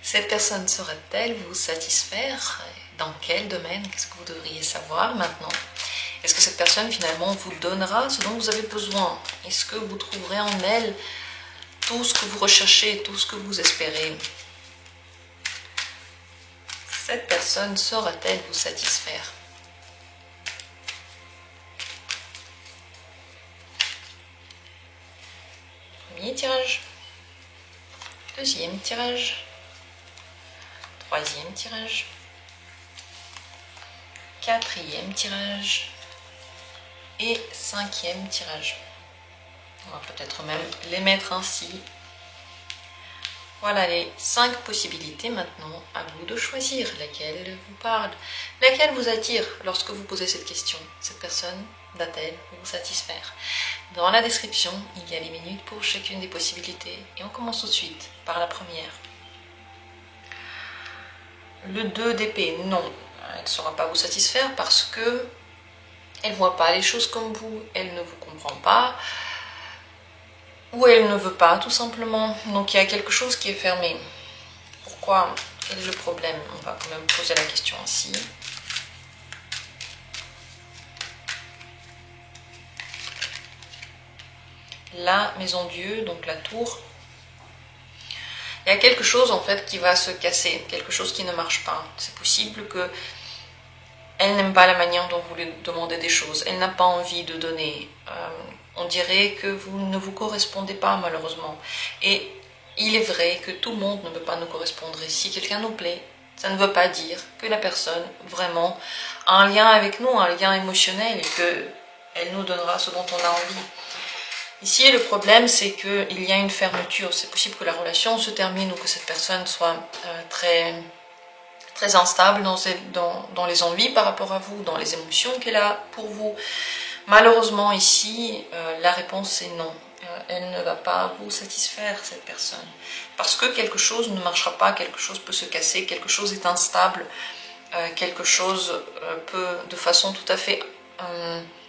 Cette personne saura-t-elle vous satisfaire? Dans quel domaine? Qu'est-ce que vous devriez savoir maintenant? Est-ce que cette personne finalement vous donnera ce dont vous avez besoin? Est-ce que vous trouverez en elle tout ce que vous recherchez, tout ce que vous espérez? Cette personne saura-t-elle vous satisfaire? Premier tirage, deuxième tirage, troisième tirage, quatrième tirage et cinquième tirage. On va peut-être même les mettre ainsi. Voilà les 5 possibilités maintenant. À vous de choisir laquelle vous parle, laquelle vous attire lorsque vous posez cette question. Cette personne va-t-elle vous satisfaire? Dans la description, il y a les minutes pour chacune des possibilités. Et on commence tout de suite par la première. Le 2 d'épée, non. Elle ne saura pas vous satisfaire parce que elle ne voit pas les choses comme vous, elle ne vous comprend pas, ou elle ne veut pas tout simplement. Donc il y a quelque chose qui est fermé. Pourquoi? Quel est le problème? On va quand même poser la question ainsi. La maison Dieu, donc la tour. Il y a quelque chose en fait qui va se casser, quelque chose qui ne marche pas. C'est possible que elle n'aime pas la manière dont vous lui demandez des choses. Elle n'a pas envie de donner. On dirait que vous ne vous correspondez pas malheureusement. Et il est vrai que tout le monde ne peut pas nous correspondre. Et si quelqu'un nous plaît, ça ne veut pas dire que la personne vraiment a un lien avec nous, un lien émotionnel et qu'elle nous donnera ce dont on a envie. Ici, le problème, c'est qu'il y a une fermeture. C'est possible que la relation se termine ou que cette personne soit très instable dans les envies par rapport à vous, dans les émotions qu'elle a pour vous. Malheureusement, ici, la réponse est non. Elle ne va pas vous satisfaire, cette personne. Parce que quelque chose ne marchera pas, quelque chose peut se casser, quelque chose est instable, quelque chose peut, de façon tout à fait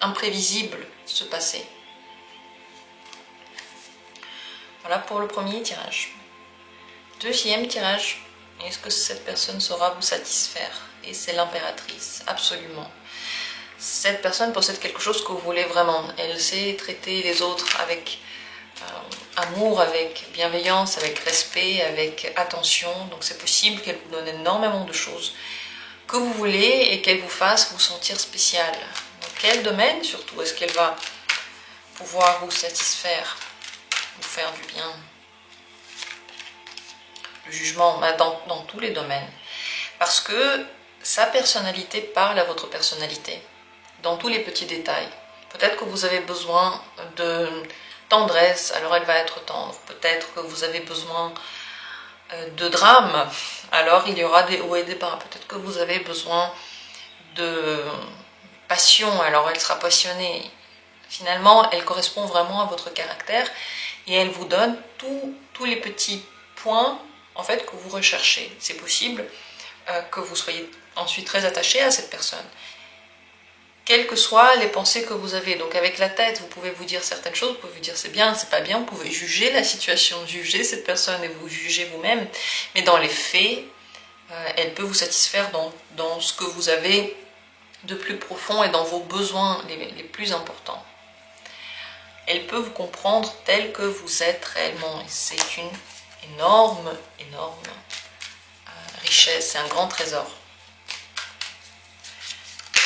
imprévisible, se passer. Voilà pour le premier tirage. Deuxième tirage. Est-ce que cette personne saura vous satisfaire? Et c'est l'impératrice, absolument. Cette personne possède quelque chose que vous voulez vraiment. Elle sait traiter les autres avec amour, avec bienveillance, avec respect, avec attention. Donc c'est possible qu'elle vous donne énormément de choses que vous voulez et qu'elle vous fasse vous sentir spécial. Dans quel domaine surtout est-ce qu'elle va pouvoir vous satisfaire, vous faire du bien? Le jugement, dans tous les domaines. Parce que sa personnalité parle à votre personnalité, dans tous les petits détails. Peut-être que vous avez besoin de tendresse, alors elle va être tendre. Peut-être que vous avez besoin de drame, alors il y aura des hauts et des bas. Peut-être que vous avez besoin de passion, alors elle sera passionnée. Finalement, elle correspond vraiment à votre caractère et elle vous donne tous les petits points en fait que vous recherchez. C'est possible que vous soyez ensuite très attaché à cette personne. Quelles que soient les pensées que vous avez. Donc avec la tête, vous pouvez vous dire certaines choses, vous pouvez vous dire c'est bien, c'est pas bien, vous pouvez juger la situation, juger cette personne et vous juger vous-même. Mais dans les faits, elle peut vous satisfaire dans ce que vous avez de plus profond et dans vos besoins les plus importants. Elle peut vous comprendre tel que vous êtes réellement. Et c'est une énorme richesse, c'est un grand trésor.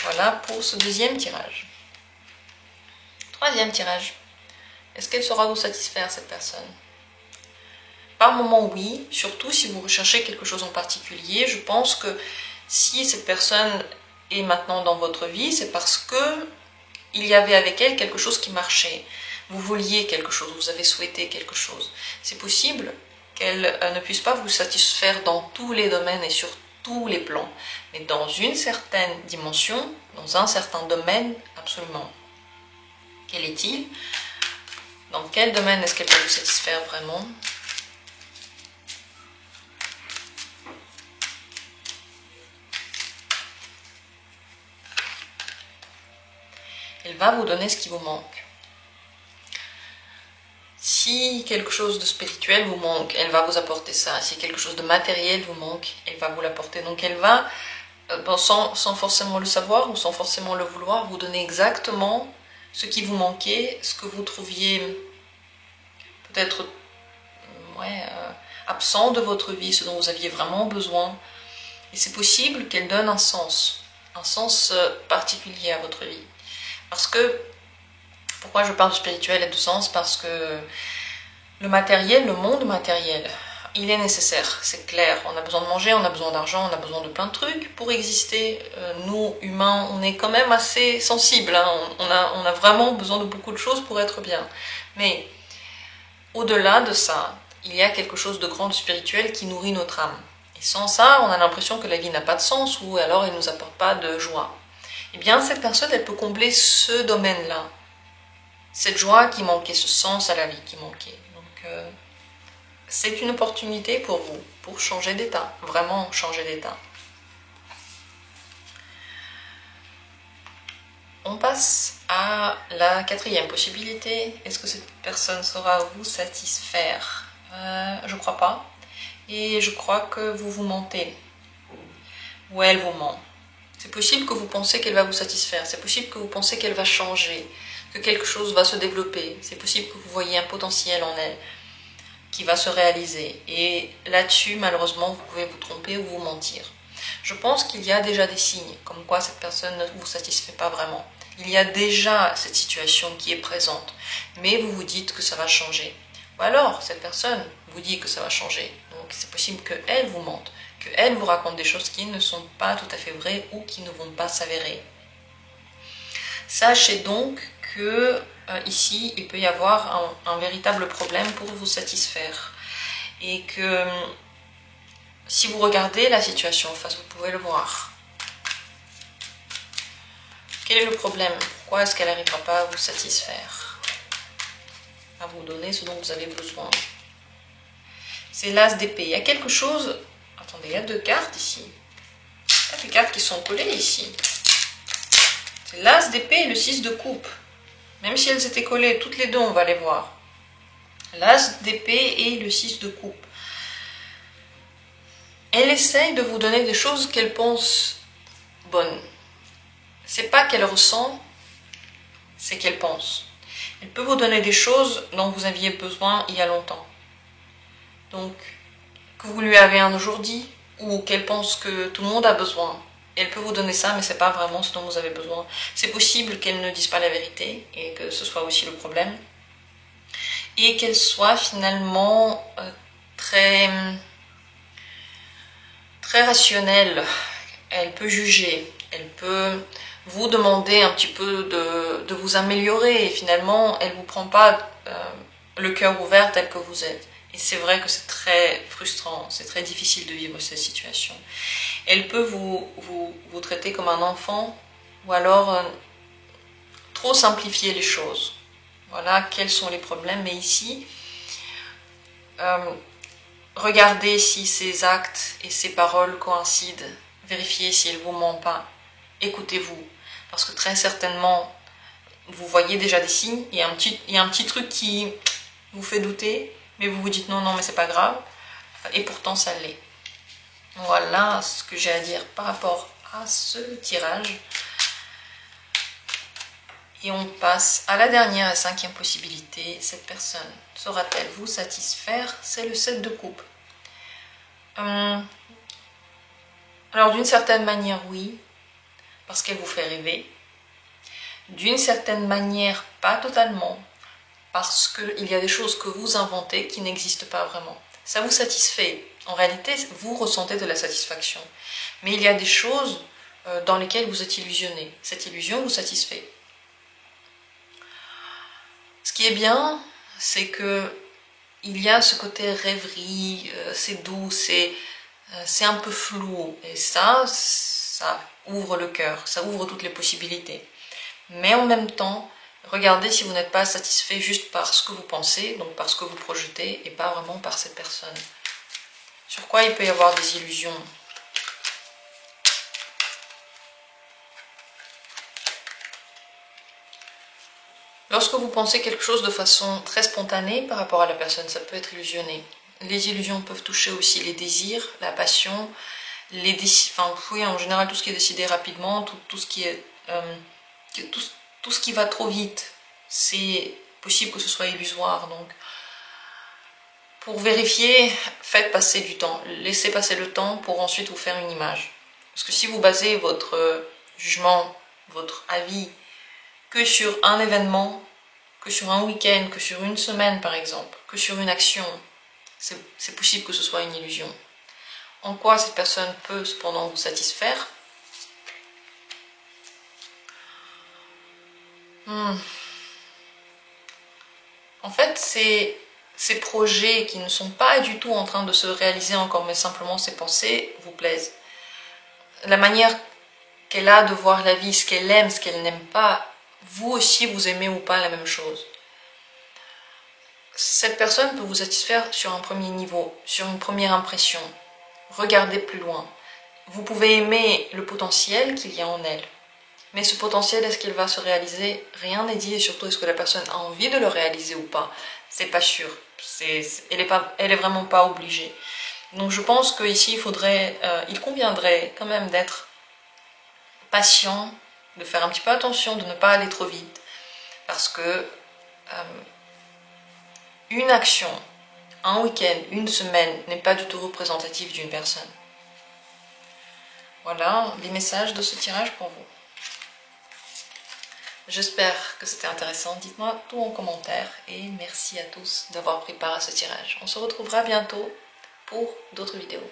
Voilà pour ce deuxième tirage. Troisième tirage. Est-ce qu'elle saura vous satisfaire, cette personne? Par moment, oui. Surtout si vous recherchez quelque chose en particulier. Je pense que si cette personne est maintenant dans votre vie, c'est parce que il y avait avec elle quelque chose qui marchait. Vous vouliez quelque chose, vous avez souhaité quelque chose. C'est possible qu'elle ne puisse pas vous satisfaire dans tous les domaines et sur tous les plans, mais dans une certaine dimension, dans un certain domaine, absolument. Quel est-il? Dans quel domaine est-ce qu'elle peut vous satisfaire vraiment? Elle va vous donner ce qui vous manque. Si quelque chose de spirituel vous manque, elle va vous apporter ça. Si quelque chose de matériel vous manque, elle va vous l'apporter. Donc elle va, sans forcément le savoir ou sans forcément le vouloir, vous donner exactement ce qui vous manquait, ce que vous trouviez peut-être absent de votre vie, ce dont vous aviez vraiment besoin. Et c'est possible qu'elle donne un sens particulier à votre vie. Parce que, pourquoi je parle de spirituel et de sens? Parce que le matériel, le monde matériel, il est nécessaire, c'est clair. On a besoin de manger, on a besoin d'argent, on a besoin de plein de trucs pour exister. Nous, humains, on est quand même assez sensibles, hein. On a vraiment besoin de beaucoup de choses pour être bien. Mais au-delà de ça, il y a quelque chose de grand spirituel qui nourrit notre âme. Et sans ça, on a l'impression que la vie n'a pas de sens ou alors elle ne nous apporte pas de joie. Eh bien, cette personne, elle peut combler ce domaine-là. Cette joie qui manquait, ce sens à la vie qui manquait. Donc, c'est une opportunité pour vous, pour changer d'état, vraiment changer d'état. On passe à la quatrième possibilité. Est-ce que cette personne saura vous satisfaire? Je crois pas. Et je crois que vous vous mentez. Ou elle vous ment. C'est possible que vous pensez qu'elle va vous satisfaire. C'est possible que vous pensez qu'elle va changer. Que quelque chose va se développer. C'est possible que vous voyez un potentiel en elle qui va se réaliser. Et là-dessus, malheureusement, vous pouvez vous tromper ou vous mentir. Je pense qu'il y a déjà des signes, comme quoi cette personne ne vous satisfait pas vraiment. Il y a déjà cette situation qui est présente, mais vous vous dites que ça va changer. Ou alors, cette personne vous dit que ça va changer. Donc c'est possible qu'elle vous mente, qu'elle vous raconte des choses qui ne sont pas tout à fait vraies ou qui ne vont pas s'avérer. Sachez donc que ici, il peut y avoir un véritable problème pour vous satisfaire. Et que si vous regardez la situation en face, vous pouvez le voir. Quel est le problème? Pourquoi est-ce qu'elle n'arrivera pas à vous satisfaire? À vous donner ce dont vous avez besoin. C'est l'as d'épée. Il y a quelque chose... Attendez, il y a deux cartes ici. Il y a des cartes qui sont collées ici. C'est l'as d'épée et le 6 de coupe. Même si elles étaient collées, toutes les deux, on va les voir. L'as d'épée et le 6 de coupe. Elle essaye de vous donner des choses qu'elle pense bonnes. C'est pas qu'elle ressent, c'est qu'elle pense. Elle peut vous donner des choses dont vous aviez besoin il y a longtemps. Donc, que vous lui avez un jour dit, ou qu'elle pense que tout le monde a besoin. Elle peut vous donner ça, mais c'est pas vraiment ce dont vous avez besoin. C'est possible qu'elle ne dise pas la vérité, et que ce soit aussi le problème. Et qu'elle soit finalement très rationnelle. Elle peut juger, elle peut vous demander un petit peu de vous améliorer, et finalement, elle ne vous prend pas le cœur ouvert tel que vous êtes. Et c'est vrai que c'est très frustrant, c'est très difficile de vivre cette situation. Elle peut vous traiter comme un enfant, ou alors trop simplifier les choses. Voilà quels sont les problèmes. Mais ici, regardez si ces actes et ces paroles coïncident. Vérifiez si elle ne vous ment pas. Écoutez-vous. Parce que très certainement, vous voyez déjà des signes. Il y a un petit truc qui vous fait douter. Mais vous vous dites non, mais c'est pas grave. Et pourtant, ça l'est. Voilà ce que j'ai à dire par rapport à ce tirage. Et on passe à la dernière et cinquième possibilité. Cette personne saura-t-elle vous satisfaire? C'est le 7 de coupe. Alors d'une certaine manière, oui. Parce qu'elle vous fait rêver. D'une certaine manière, pas totalement. Parce qu'il y a des choses que vous inventez qui n'existent pas vraiment. Ça vous satisfait. En réalité, vous ressentez de la satisfaction. Mais il y a des choses dans lesquelles vous êtes illusionné. Cette illusion vous satisfait. Ce qui est bien, c'est que il y a ce côté rêverie, c'est doux, c'est un peu flou. Et ça ouvre le cœur, ça ouvre toutes les possibilités. Mais en même temps, regardez si vous n'êtes pas satisfait juste par ce que vous pensez, donc par ce que vous projetez, et pas vraiment par cette personne. Sur quoi il peut y avoir des illusions? Lorsque vous pensez quelque chose de façon très spontanée par rapport à la personne, ça peut être illusionné. Les illusions peuvent toucher aussi les désirs, la passion, oui, en général tout ce qui est décidé rapidement, tout ce qui est tout ce qui va trop vite, c'est possible que ce soit illusoire. Donc, pour vérifier, faites passer du temps, laissez passer le temps pour ensuite vous faire une image. Parce que si vous basez votre jugement, votre avis que sur un événement, que sur un week-end, que sur une semaine par exemple, que sur une action, c'est possible que ce soit une illusion. En quoi cette personne peut cependant vous satisfaire? En fait, ces projets qui ne sont pas du tout en train de se réaliser encore, mais simplement ces pensées vous plaisent. La manière qu'elle a de voir la vie, ce qu'elle aime, ce qu'elle n'aime pas, vous aussi vous aimez ou pas la même chose. Cette personne peut vous satisfaire sur un premier niveau, sur une première impression. Regardez plus loin. Vous pouvez aimer le potentiel qu'il y a en elle. Mais ce potentiel, est-ce qu'il va se réaliser? Rien n'est dit, et surtout, est-ce que la personne a envie de le réaliser ou pas? C'est pas sûr. Elle est vraiment pas obligée. Donc je pense qu'ici, il conviendrait quand même d'être patient, de faire un petit peu attention, de ne pas aller trop vite. Parce que une action, un week-end, une semaine n'est pas du tout représentatif d'une personne. Voilà les messages de ce tirage pour vous. J'espère que c'était intéressant. Dites-moi tout en commentaire et merci à tous d'avoir pris part à ce tirage. On se retrouvera bientôt pour d'autres vidéos.